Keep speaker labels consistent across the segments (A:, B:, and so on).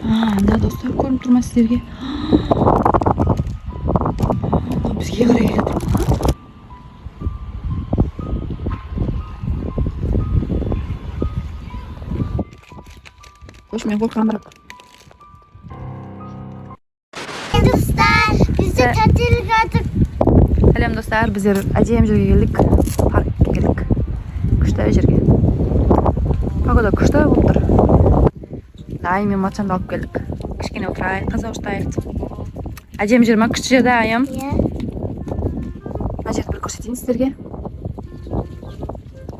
A: Анда достар көрүнүп турма силерге. Бизге карай келет. Кош, мен коркам бирок.
B: Dostlar, biz de tatile geldik.
A: Салем достар, биздер ажем жерге келдик. Паркка келдик. Күчтүү жерге. Погода күчтүү болуп тур. Ай, мен Матчанды алып келдик. Кичкене отурайык, таза уштайык. Ажем жер күчтүү жерде айым. Мына жерди бир көрсөтейин силерге.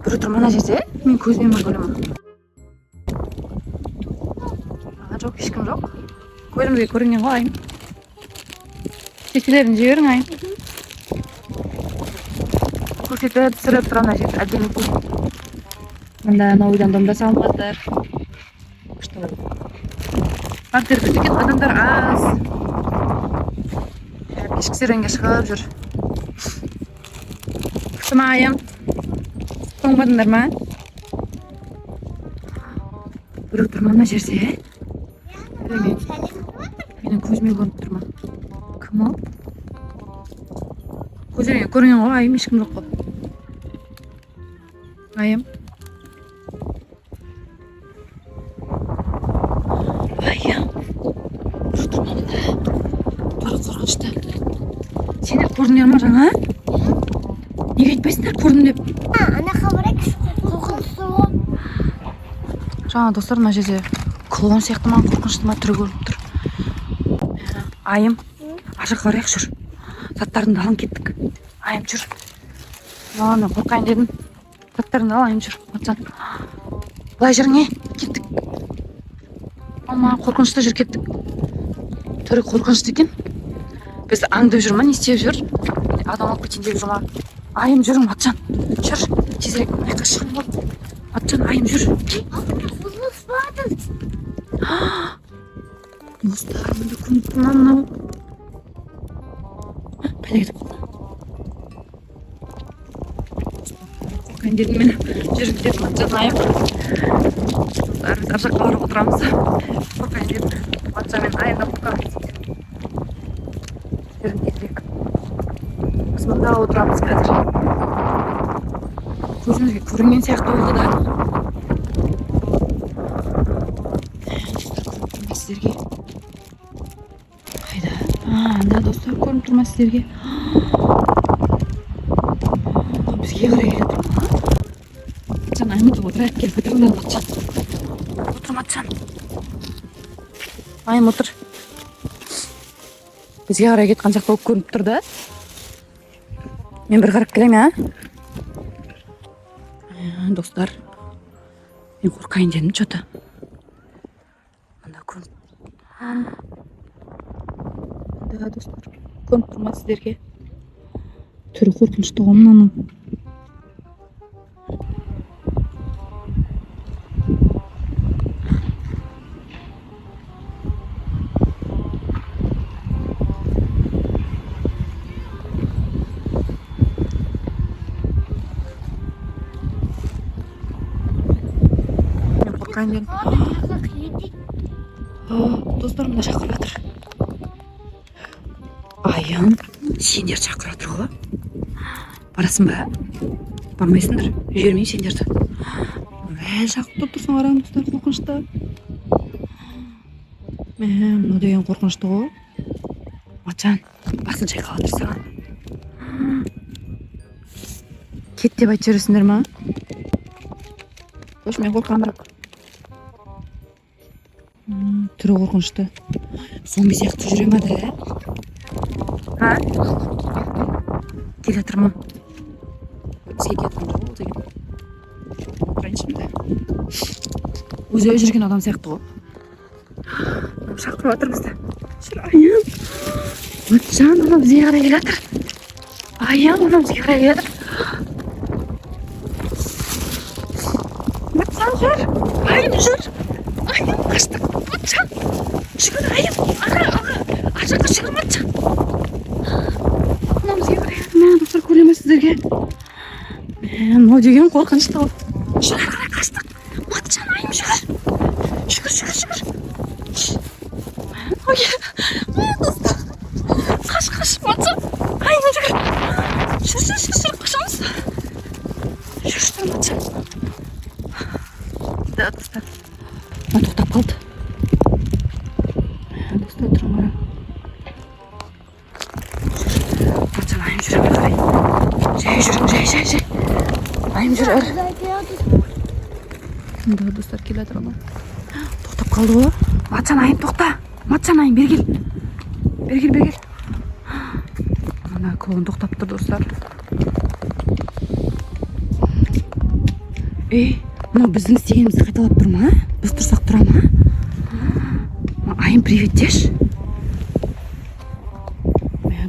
A: Бир отур мына жерде мен көзүм бар көрөм. Жок, эч ким жок. Көзүмгө көрүнгөн го айым. Чечилерин жибериң айым. Көрсөтөт, сырып тура мына жер адемиси. Мында новыйдан домда салынып жатыр. Что? Парктер бүтүн адамдар аз. Кечки серенге чыгып жүр. Кыштыма айым. Тоңбадыңдар ма? Бирок турма мына жерде. Менин көзүмө көрүнүп турма. Ким ал? Көзүмө көрүнгөн го айым, эч ким жок го. Айым. Айым. Турма мында. Бара коркунучту. Сендер көрдүңөр ма жаңа? Неге айтпайсыңдар көрдүм деп?
B: Ana kabarak kokusu.
A: Жаңа достар мына жерде клоун сыяктуу ма, коркунучтуу ма түрү көрүнүп тур. Айым, ажакка барайык жүр. Заттарыңды алып кеттик. Айым жүр. Мен коркайын дедим. Заттарыңды ал, айым жүр. Матчан. Былай жүрүң, кеттик. Мама, коркунучтуу жер кеттик. Түрү коркунучтуу экен. Биз аңдып жүрмүн, не istеп жүр? Адам алып кетейин деп жүрмүн. Айым жүрүң, Матчан. Жүр. Тезирээк айкка чыгып бол. Матчан, айым жүр.
B: Buzlu spatın.
A: Достар, мында көрүнүп турма мына. Кайда кетип калды? Коркайын дедим мен. Жүрүп деп Матчан айым. Достар, ар жакка барып отурамыз. Коркайын дедим. Матчан мен айымдан коркабыз. Жүрүп кетейик. Биз мында отурамыз азыр. Көзүмүзгө көрүнгөн сыяктуу болду да. Силерге. Кайда? Анда достар көрүнүп турма силерге. Бизге карай келет. Матчан, айымды отурайык, келип отурган Матчан. Отур, Матчан. Айым отур. Бизге карай кеткан жакта болуп көрүнүп тур да. Мен бир карап келем, достар. Мен коркайын дедим, чото. Мында көрүнүп. Да, достар. Көрүнүп турма силерге. Түрү коркунучтуу го мунун. Мен коркайын дедим. Достар, мында чакырып жатыр. Айым, сендер чакырып жатыр го. Барасың ба? Бармайсыңдар. Жибермейм сендерди. Чакырып турсаң барам, достар, коркунучтуу. Мына деген коркунучтуу го. Матчан, басың чайкалып атырсаң. Кет деп айтып жүрөсүңдөр ма? Кош, мен коркам бирок. Түрү коркунучтуу. Зомби сыяктуу жүрө ма да? Келе жатырмын. Бізге кеткен жоқ ол деген. Отырайыншы мында. Өзі жүрген адам сияқты ғой. Шақырып жатыр бізді. Жүр, айым. Матчан, анау бізге қарай келе жатыр. Айым, анау бізге қарай келе жатыр. Матчан, жүр. Айым, жүр. Айым, қаштық. Матчан. Жүгір, айым. Аға. Ажаққа жүгір, Матчан. Анау бізге қарай. Достар, көремін сіздерге. Мынау деген қорқынышты ғой. Жүр, ары қарай қаштық. Матчан, айым, жүгір. Жүгір. Достар. Қаш, матча. Айым жүр. Жүр, қашамыз. Жүр, матча. Да, достар. Тоқтап қалды. Достар, тұрың бара. Матча, айым жүр, қарай. Жай. Айым жүр. Да, достар, келе тұр ма? Тоқтап қалды ғой. Матчан, айым тоқта. Матчан, айым бергел. Бергел. Ана клоун тоқтап тұр, достар. Мынау біздің істегенімізді қайталап тұр ма? Біз тұрсақ тұра ма? Айым привет деш.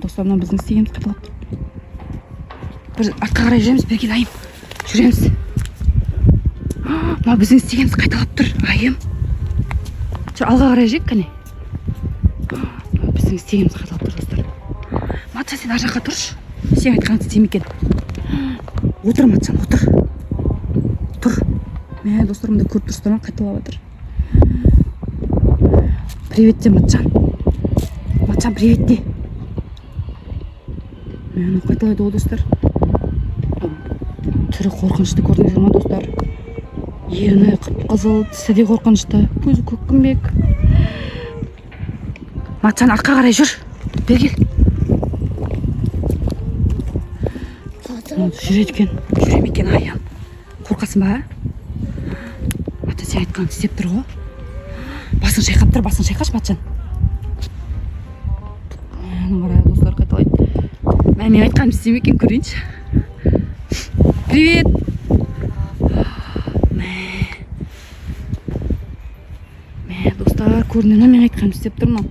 A: Достар, мынау біздің істегенімізді қайталап тұр. Бір артқа қарай жүреміз, бергел, айым. Жүреміз. Мынау біздің істегенімізді қайталап тұр, айым. Алға қарай жек, кәне. Біздің істегенімізді қайталап тұр, достар. Матча, сен ар жаққа тұршы. Сен айтқаныңды істеме екен. Отыр, Матчан, отыр. Тұр. Достар, мұнда көріп тұрсыздар ма, қайталап отыр. Привет де, Матчан. Матчан, привет де. Қайталайды ғой, достар. Түрі қорқынышты көрдіңіздер ма, достар? Ерні қып-қызыл, тісі де қорқынышты, көзі көккінбек. Матчан, артқа қарай жүр. Бергел. Жүрем екен, айым. Қорқасың ба? Матчан, сен айтқанын істеп тұр ғой. Басын шайқап тұр, басын шайқаш, Матчан. Қарай, достар, қайталайды. Мен айтқанын істеме екен, көрейінші. Привет. Достар, көрінен мен айтқанымды істеп тұрмын.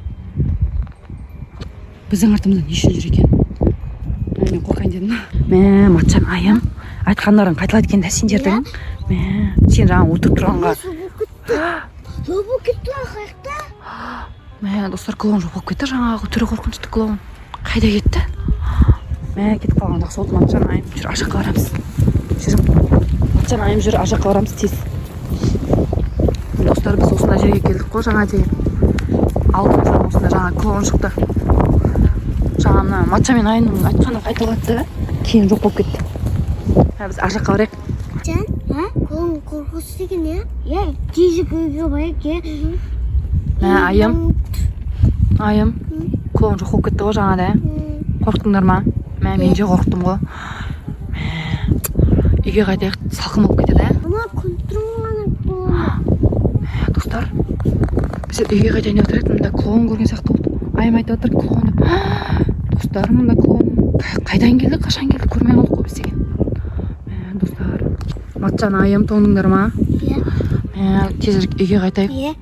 A: Біздің артымыздан не үшін жүр екен? Мен қорқайын дедім. Матчан, айым. Айтқандарын қайталайды екен, сендердің. Сен жаңа отырып тұрғанға.
B: Жоқ болып кетті қаяқта?
A: Достар, клоун жоқ болып кетті. Жаңағы түрі қорқынышты клоун. Қайда кетті? Кетіп қалған жақсы болды, Матчан, айым. Жүр, ар жаққа барамыз. Жүрім. Матчан, айым, жүр, ар жаққа барамыз тез. Достар, біз осында жерге келдік қой, жаңа дейін. Алдымыздан осында жаңа клоун шықты. Жаңа Матчан мен айымның айтқаны қайталады, кейін жоқ болып кетті. Біз ар жаққа барайық.
B: Матчан, клоун қорқынышты деген не? Тезі көйге барайық,
A: Айым, клоун жоқ болып кетті ғой жаңада. Қорқтыңдар ма? Мен же қорқтым ғой. Үйге қайтайық, салқын болып кетеді.
B: Ана күн тұрмағаны клоун.
A: Достар, біз үйге қайтайын деп отырады, мұнда клоун көрген сияқты болды. Айым айтып отыр, клоун деп. Достар, мұнда клоун қайдан келді, қашан келді, көрмей қалдық қой біз деген. Достар, Матчан, айым, тоңдыңдар ма? Тезірек үйге қайтайық.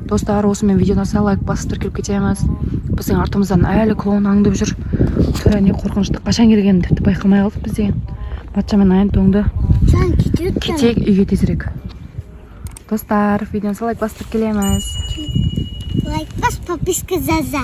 A: Достар, осымен видеодан сәл лайк басып тіркеліп кетеміз. Біздің артымыздан әлі клоун аңдып жүр. Түрі не қорқынышты, қашан келгенін тіпті байқамай қалдық біз деген. Матчан мен айым тоңды. Кетейік үйге тезірек. Достар, видеодан сәл лайк басып тіркелеміз.
B: Лайк бас, подписка, за.